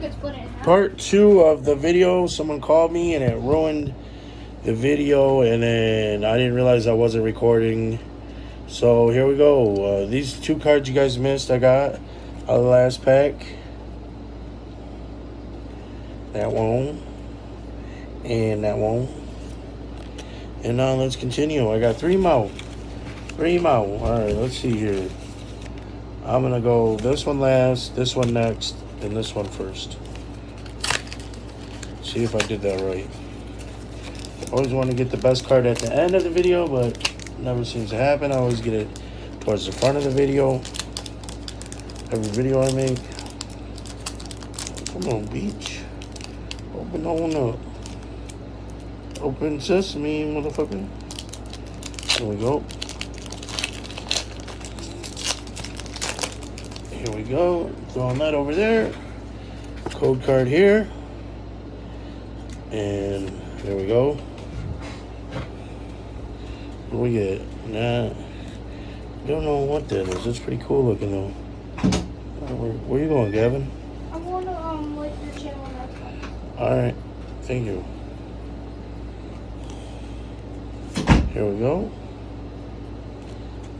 could split it in half. Part 2 of the video. Someone called me and it ruined the video, and then I didn't realize I wasn't recording. So here we go. These 2 cards you guys missed, I got out of the last pack. That one. And that one. And now let's continue. I got 3 more. 3 more. Alright, let's see here. I'm going to go this one last, this one next, and this one first. See if I did that right. Always want to get the best card at the end of the video, but never seems to happen. I always get it towards the front of the video. Every video I make. Come on, Beach. Open on up. Open sesame, motherfucker. There we go. Here we go. Throwing that over there. Code card here. And there we go. What do we get? Nah. Don't know what that is. It's pretty cool looking though. Where you going, Gavin? I'm going to like your channel and that's fine. Alright. Thank you. Here we go.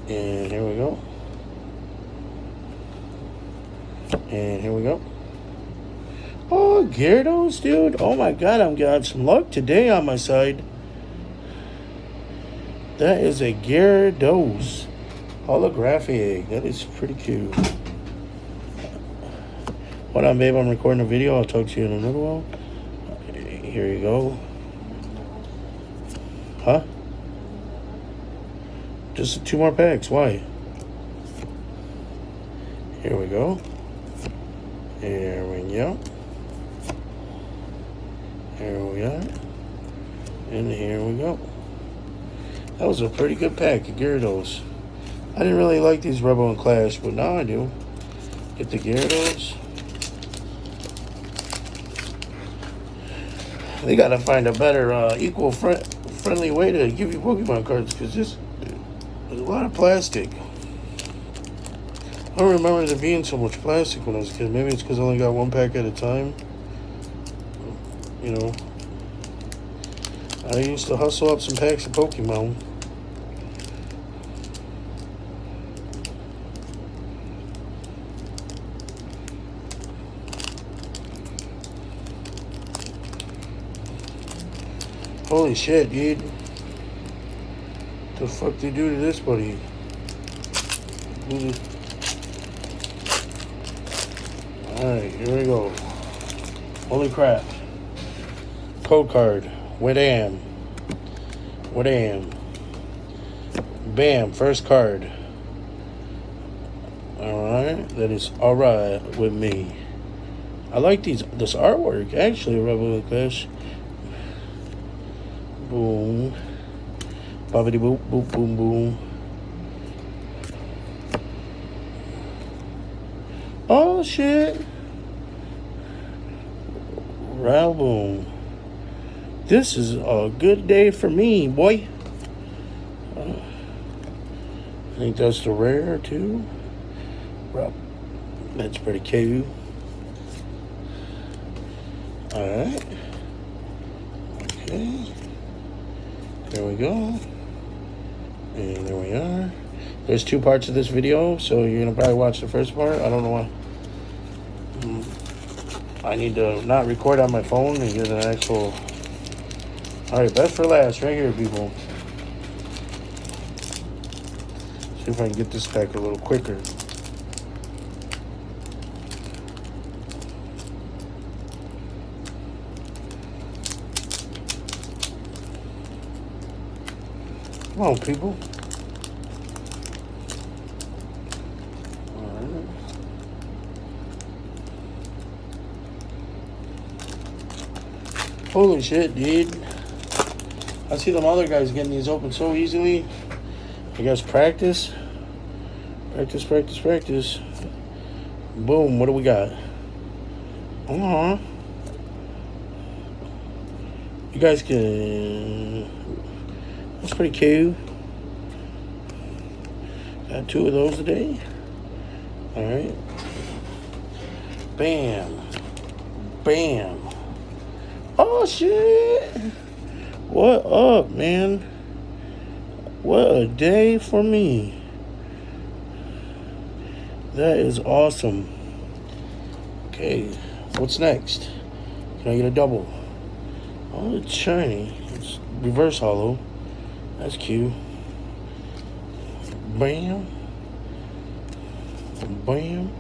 And here we go. And here we go. Oh, Gyarados, dude. Oh my god, I'm getting some luck today on my side. That is a Gyarados holographic. That is pretty cute. Hold on, babe. I'm recording a video. I'll talk to you in a little while. Here you go. Huh? Just 2 more packs. Why? Here we go. Here we go. Here we are. And here we go. That was a pretty good pack of Gyarados. I didn't really like these Rebel and Clash, but now I do. Get the Gyarados. They gotta find a better, friendly way to give you Pokemon cards, because there's a lot of plastic. I don't remember there being so much plastic when I was a kid. Maybe it's because I only got 1 pack at a time. You know. I used to hustle up some packs of Pokemon. Holy shit, dude. What the fuck they do to this buddy? Alright, here we go. Holy crap. Code card. Wadam. Bam, first card. Alright, that is alright with me. I like this artwork, actually, Rebel Clash. Boom. Bobbity boop, boop, boom, boom. Oh, shit. Boom. This is a good day for me, boy. I think that's the rare, too. Well, that's pretty cool. Alright. Okay. There we go. And there we are. There's 2 parts of this video, so you're going to probably watch the first part. I don't know why. I need to not record on my phone and get an actual... Alright, best for last, right here, people. See if I can get this pack a little quicker. Come on, people. Alright. Holy shit, dude. I see them other guys getting these open so easily. I guess practice. Practice. Boom, what do we got? You guys can... That's pretty cool. Got 2 of those today. Alright. Bam. Bam. Oh, shit. What up, man? What a day for me. That is awesome. Okay, what's next? Can I get a double? Oh, it's shiny. It's reverse hollow. That's cute. Bam. Bam.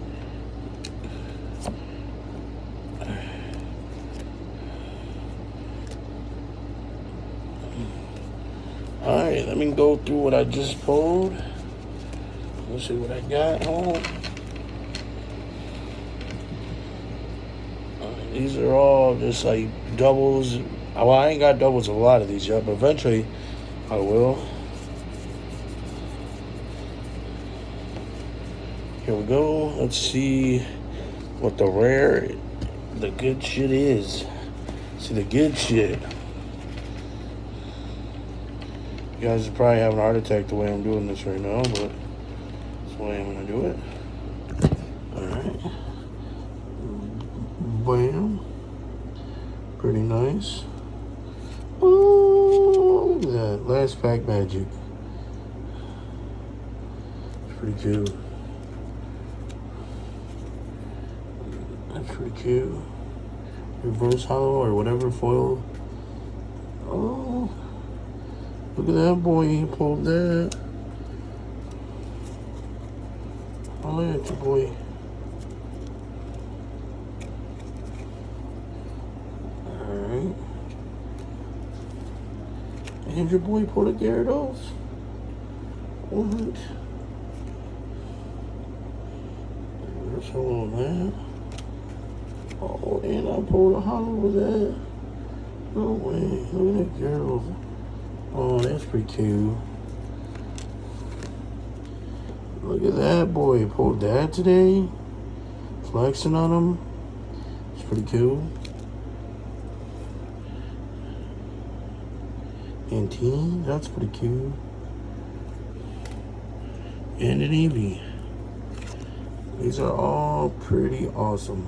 Alright, let me go through what I just pulled. Let's see what I got. These are all just like doubles. Well, I ain't got doubles of a lot of these yet, but eventually I will. Here we go. Let's see what the good shit is. See the good shit. You guys are probably having a heart attack the way I'm doing this right now, but that's the way I'm gonna do it. Alright. Bam. Pretty nice. Oh, look at that. Last pack magic. It's pretty cute. That's pretty cute. Reverse hollow or whatever foil. Oh. Look at that boy, he pulled that. Oh, look at you, boy. Alright. And your boy pulled a Gyarados. What? There's a little that. Oh, and I pulled a hollow with that. No way. Look at that Gyarados. Oh, that's pretty cute. Look at that boy. Pulled that today. Flexing on him. It's pretty cool. And team, that's pretty cool. And an Eevee. These are all pretty awesome.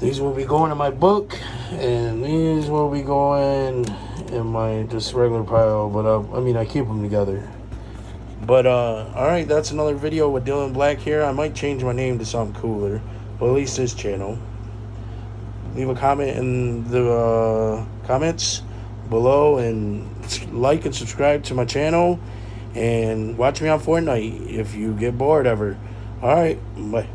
These will be going in my book, and these will be going in my just regular pile, but I keep them together. But alright, that's another video with Dylan Black here. I might change my name to something cooler, but at least this channel. Leave a comment in the comments below, and like and subscribe to my channel, and watch me on Fortnite if you get bored ever. Alright, bye.